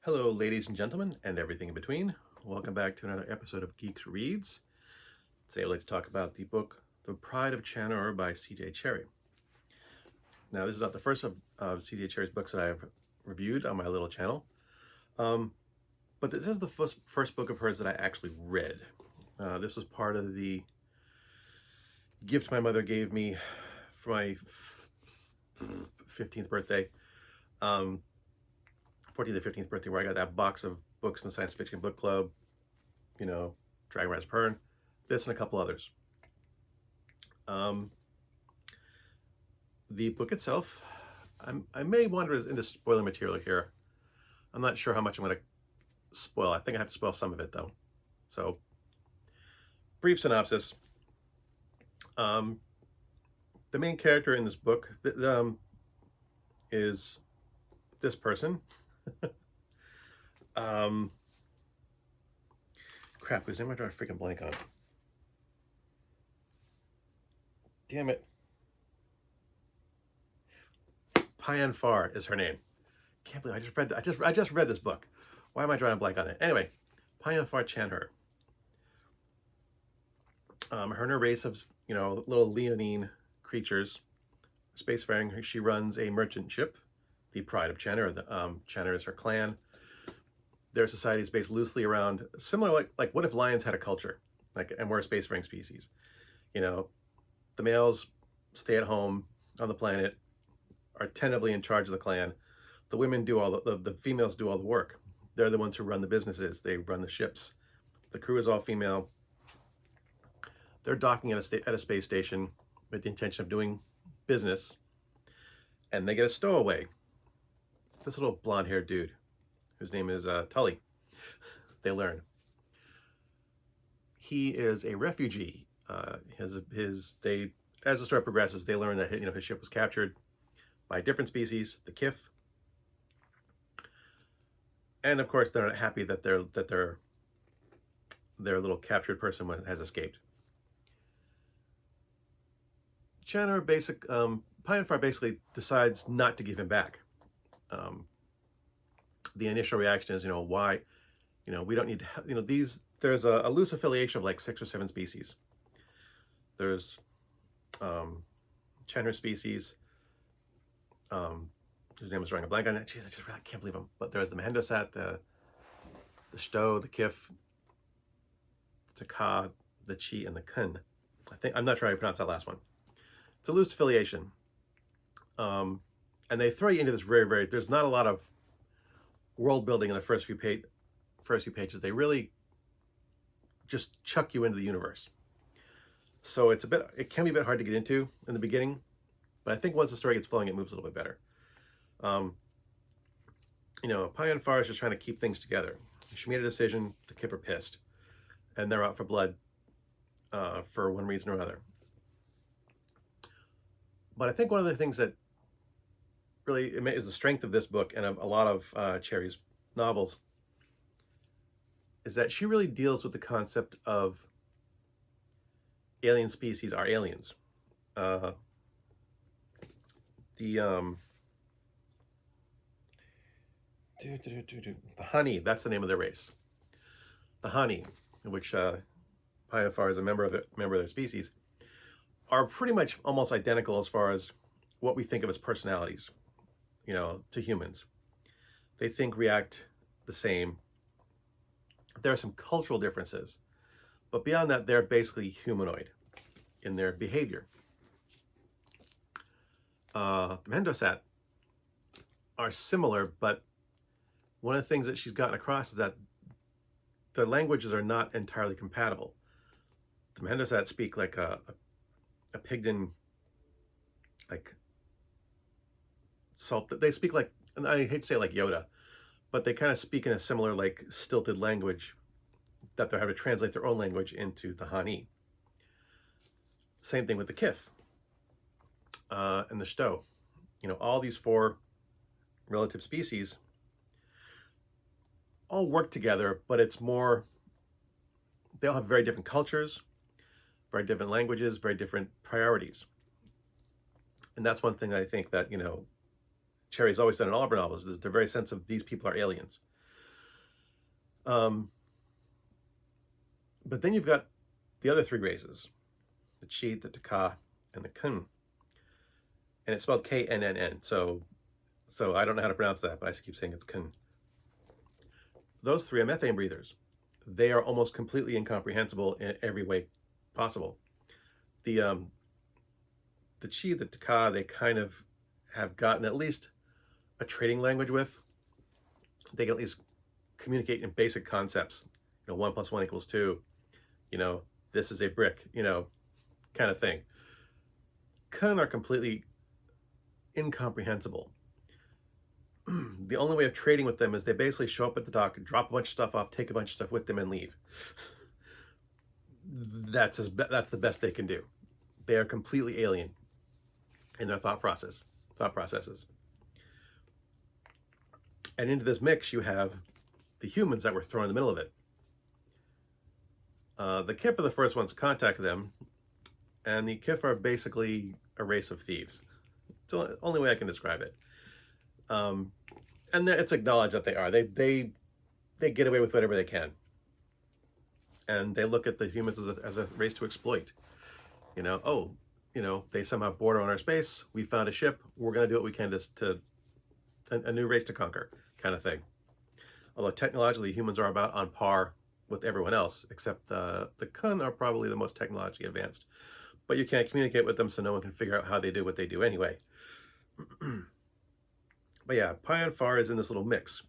Hello, ladies and gentlemen, and everything in between. Welcome back to another episode of GEEXX Reads. Today I'd like to talk about the book The Pride of Chanur by C.J. Cherryh. Now, this is not the first of C.J. Cherryh's books that I've reviewed on my little channel, but this is the first book of hers that I actually read. This was part of the gift my mother gave me for my 15th birthday. 14th or 15th birthday, where I got that box of books from the Science Fiction Book Club, Dragon Rise Pern, this and a couple others. The book itself, I may wander into spoiler material here. I'm not sure how much I'm going to spoil. I think I have to spoil some of it, though. So, brief synopsis. The main character in this book is this person. Crap, whose name am I drawing a freaking blank on? Damn it. Payan Far is her name. Can't believe I just read this book. Why am I drawing a blank on it? Anyway, Payan Far Chanur. Her and her race of little leonine creatures, spacefaring. She runs a merchant ship, the Pride of Chanur. Chanur is her clan. Their society is based loosely around similar, like what if lions had a culture, and we're a spacefaring species. The males stay at home on the planet, are tentatively in charge of the clan. The women do all the females do all the work. They're the ones who run the businesses. They run the ships. The crew is all female. They're docking at a space station with the intention of doing business, and they get a stowaway. This little blonde-haired dude, whose name is Tully. They learn he is a refugee. As the story progresses, they learn that his ship was captured by a different species, the Kif, and of course they're not happy that their little captured person has escaped. Payan Far basically decides not to give him back. The initial reaction is, why, we don't need to, there's a loose affiliation of like 6 or 7 species. There's Chanur species, whose name is drawing a blank on it. Jeez, I can't believe them. But there's the Mahindosat, the Shto, the Kif, the Taka, the Chi, and the Kun. I'm not sure how you pronounce that last one. It's a loose affiliation. And they throw you into this there's not a lot of world building in the first few pages. They really just chuck you into the universe. So it can be a bit hard to get into in the beginning, but I think once the story gets flowing, it moves a little bit better. Payan Far is just trying to keep things together. She made a decision, the Kif are pissed, and they're out for blood for one reason or another. But I think one of the things that really is the strength of this book and of a lot of Cherryh's novels is that she really deals with the concept of alien species are aliens. The Honey, that's the name of their race. The Honey, which Payan Far is a member of their species, are pretty much almost identical as far as what we think of as personalities, to humans. They think, react the same. There are some cultural differences, but beyond that, they're basically humanoid in their behavior. The Mahindosat are similar, but one of the things that she's gotten across is that the languages are not entirely compatible. The Mahindosat speak like a Pigden, like salt. They speak like, and I hate to say like Yoda, but they kind of speak in a similar like stilted language that they're having to translate their own language into the Hani. Same thing with the Kif and the Shto. All these 4 relative species all work together, but it's more, they all have very different cultures, very different languages, very different priorities. And that's one thing I think that, Cherryh's always done in all of her novels, is the very sense of these people are aliens. Um, but then you've got the other three races, the Chi, the Taka, and the Kun. And it's spelled Knn. So I don't know how to pronounce that, but I keep saying it's Kun. Those three are methane breathers. They are almost completely incomprehensible in every way possible. The Chi, the Taka, they kind of have gotten at least a trading language with. They can at least communicate in basic concepts. 1 + 1 = 2. This is a brick, kind of thing. Kun are completely incomprehensible. The only way of trading with them is they basically show up at the dock, drop a bunch of stuff off, take a bunch of stuff with them, and leave. That's the best they can do. They are completely alien in their thought processes. And into this mix, you have the humans that were thrown in the middle of it. The Kif are the first ones to contact them, and the Kif are basically a race of thieves. It's the only way I can describe it. And it's acknowledged that they are. They get away with whatever they can, and they look at the humans as a race to exploit. They somehow border on our space. We found a ship. We're going to do what we can to a new race to conquer, kind of thing. Although technologically, humans are about on par with everyone else, except the Kun are probably the most technologically advanced. But you can't communicate with them, so no one can figure out how they do what they do anyway. But yeah, Payan Far is in this little mix.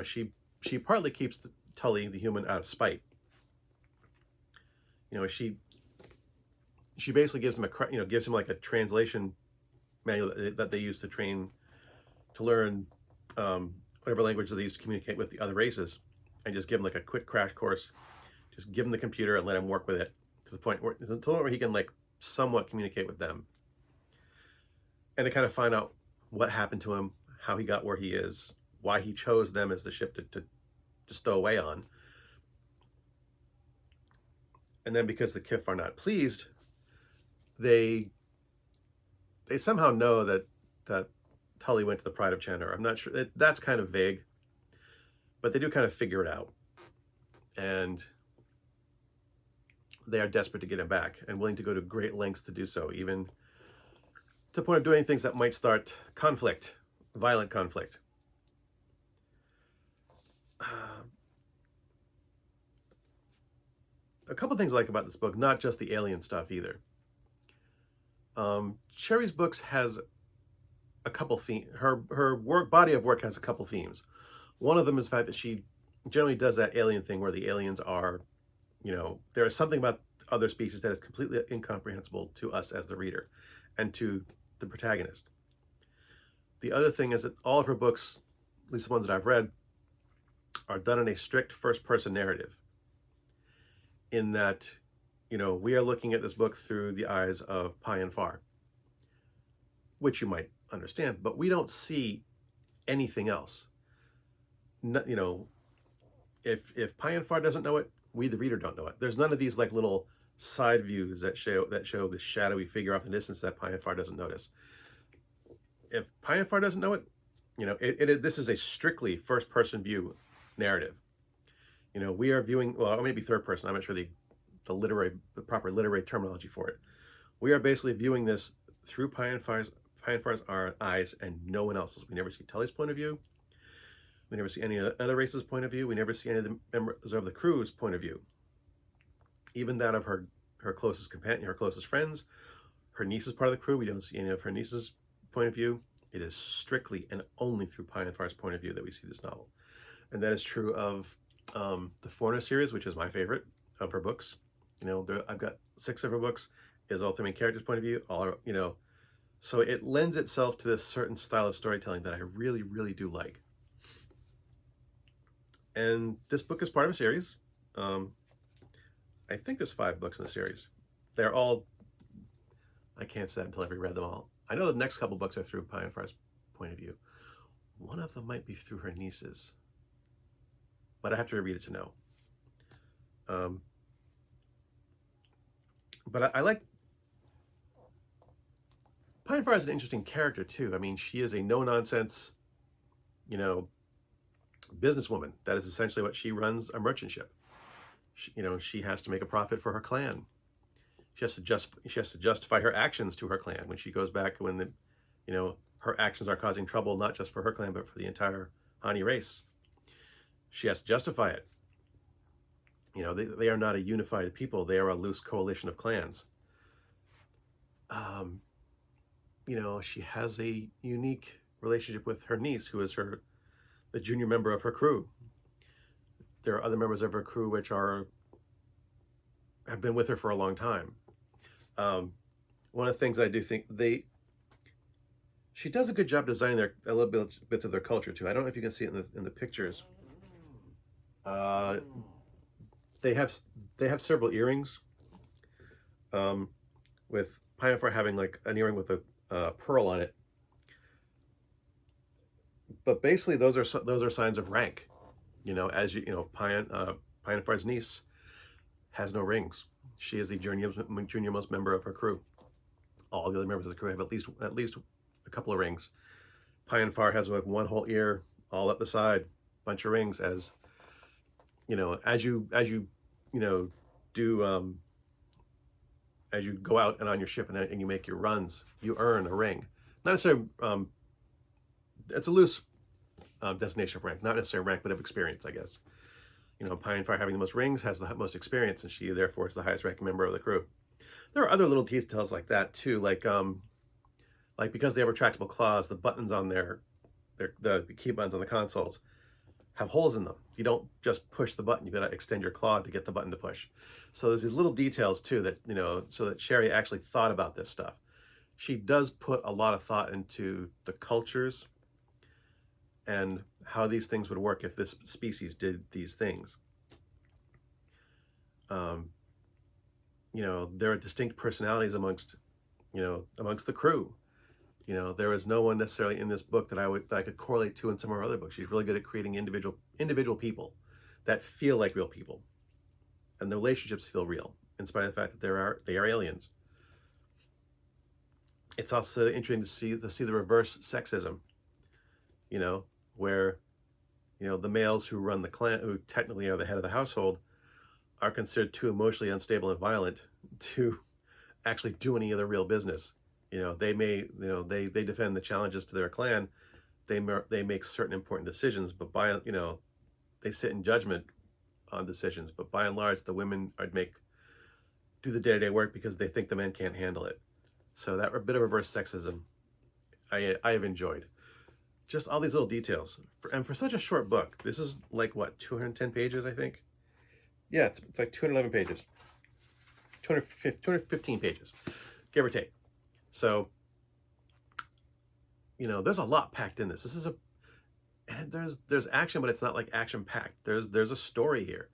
She partly keeps Tully, the human, out of spite. She basically gives him like a translation manual that they use to learn whatever language they use to communicate with the other races, and just give him like a quick crash course. Just give him the computer and let him work with it to the point where he can like somewhat communicate with them, and to kind of find out what happened to him, how he got where he is, why he chose them as the ship to stow away on. And then because the Kif are not pleased, they somehow know that Tully went to the Pride of Chanur. I'm not sure. That's kind of vague, but they do kind of figure it out. And they are desperate to get him back and willing to go to great lengths to do so, even to the point of doing things that might start conflict, violent conflict. A couple things I like about this book, not just the alien stuff either. Cherryh's books has a couple themes. Her body of work has a couple themes. One of them is the fact that she generally does that alien thing where the aliens are, there is something about other species that is completely incomprehensible to us as the reader and to the protagonist. The other thing is that all of her books, at least the ones that I've read, are done in a strict first-person narrative, in that, we are looking at this book through the eyes of Payan Far, which you might understand, but we don't see anything else. If Payan Far doesn't know it, we the reader don't know it. There's none of these like little side views that show the shadowy figure off in the distance that Payan Far doesn't notice. If Payan Far doesn't know it, this is a strictly first-person view narrative. We are viewing, well, or maybe third person. I'm not sure the proper literary terminology for it. We are basically viewing this through Payan Far's eyes and no one else's. We never see Tully's point of view. We never see any other race's point of view. We never see any of the members of the crew's point of view. Even that of her closest companion, her closest friends, her niece is part of the crew. We don't see any of her niece's point of view. It is strictly and only through Payan Far's point of view that we see this novel. And that is true of the Foreigner series, which is my favorite of her books. I've got 6 of her books. It is all through the main character's point of view. So it lends itself to this certain style of storytelling that I really, really do like. And this book is part of a series. I think there's 5 books in the series. They're all, I can't say that until I've read them all. I know the next couple books are through Payan Far's point of view. One of them might be through her nieces, but I have to read it to know. But I like Payan Far is an interesting character too. I mean, she is a no-nonsense, businesswoman. That is essentially what she runs, a merchant ship. She has to make a profit for her clan. She has to justify her actions to her clan when she goes back, when her actions are causing trouble not just for her clan but for the entire Hani race. She has to justify it. They are not a unified people. They are a loose coalition of clans. She has a unique relationship with her niece, who is the junior member of her crew. There are other members of her crew which have been with her for a long time. One of the things I do think she does a good job designing a little bits of their culture too. I don't know if you can see it in the pictures. They have several earrings, with Pinafore having like an earring with a pearl on it. But basically, those are signs of rank. Pinafore's niece has no rings. She is the junior-most member of her crew. All the other members of the crew have at least a couple of rings. Pinafore has like one whole ear, all up the side, bunch of rings. As as you do as you go out and on your ship and you make your runs, you earn a ring. Not necessarily. It's a loose destination of rank, not necessarily rank, but of experience, I guess. Pinafore, having the most rings, has the most experience, and she therefore is the highest ranking member of the crew. There are other little details like that too, like because they have retractable claws, the buttons on the key buttons on the consoles have holes in them. You don't just push the button; you got to extend your claw to get the button to push. So there's these little details too that so that Cherryh actually thought about this stuff. She does put a lot of thought into the cultures and how these things would work if this species did these things. There are distinct personalities amongst the crew. There is no one necessarily in this book that I could correlate to in some of her other books. She's really good at creating individual people that feel like real people, and the relationships feel real in spite of the fact that they are aliens. It's also interesting to see the reverse sexism. Where the males who run the clan, who technically are the head of the household, are considered too emotionally unstable and violent to actually do any of the real business. They they defend the challenges to their clan. They make certain important decisions, but they sit in judgment on decisions. But by and large, the women do the day-to-day work because they think the men can't handle it. So that a bit of reverse sexism I have enjoyed. Just all these little details. And for such a short book, this is like, what, 210 pages, I think? Yeah, it's like 211 pages. 215 pages, give or take. So, there's a lot packed in this. And there's action, but it's not like action-packed. There's a story here.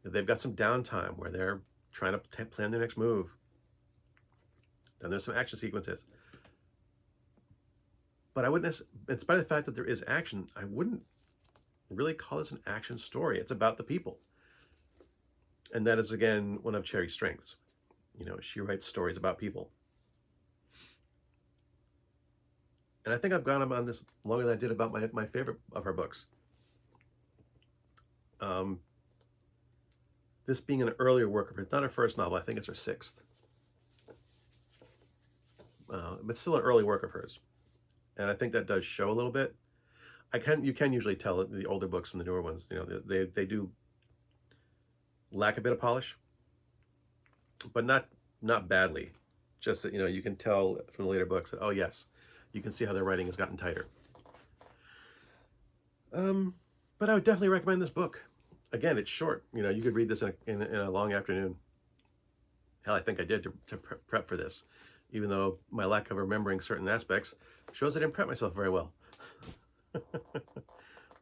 They've got some downtime where they're trying to plan their next move. Then there's some action sequences. But I wouldn't, in spite of the fact that there is action, I wouldn't really call this an action story. It's about the people. And that is, again, one of Cherryh's strengths. She writes stories about people. And I think I've gone on this longer than I did about my favorite of her books. This being an earlier work of hers, not her first novel, I think it's her sixth. But still an early work of hers. And I think that does show a little bit. You can usually tell the older books from the newer ones. They do lack a bit of polish, but not badly. Just that you can tell from the later books that, oh yes, you can see how their writing has gotten tighter. But I would definitely recommend this book. Again, it's short. You could read this in a long afternoon. Hell, I think I did to prep for this, even though my lack of remembering certain aspects shows I didn't prep myself very well. But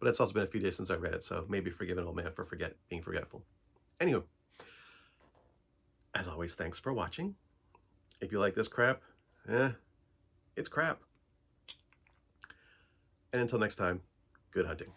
it's also been a few days since I read it, so maybe forgive an old man for being forgetful. Anywho, as always, thanks for watching. If you like this crap, it's crap. And until next time, good hunting.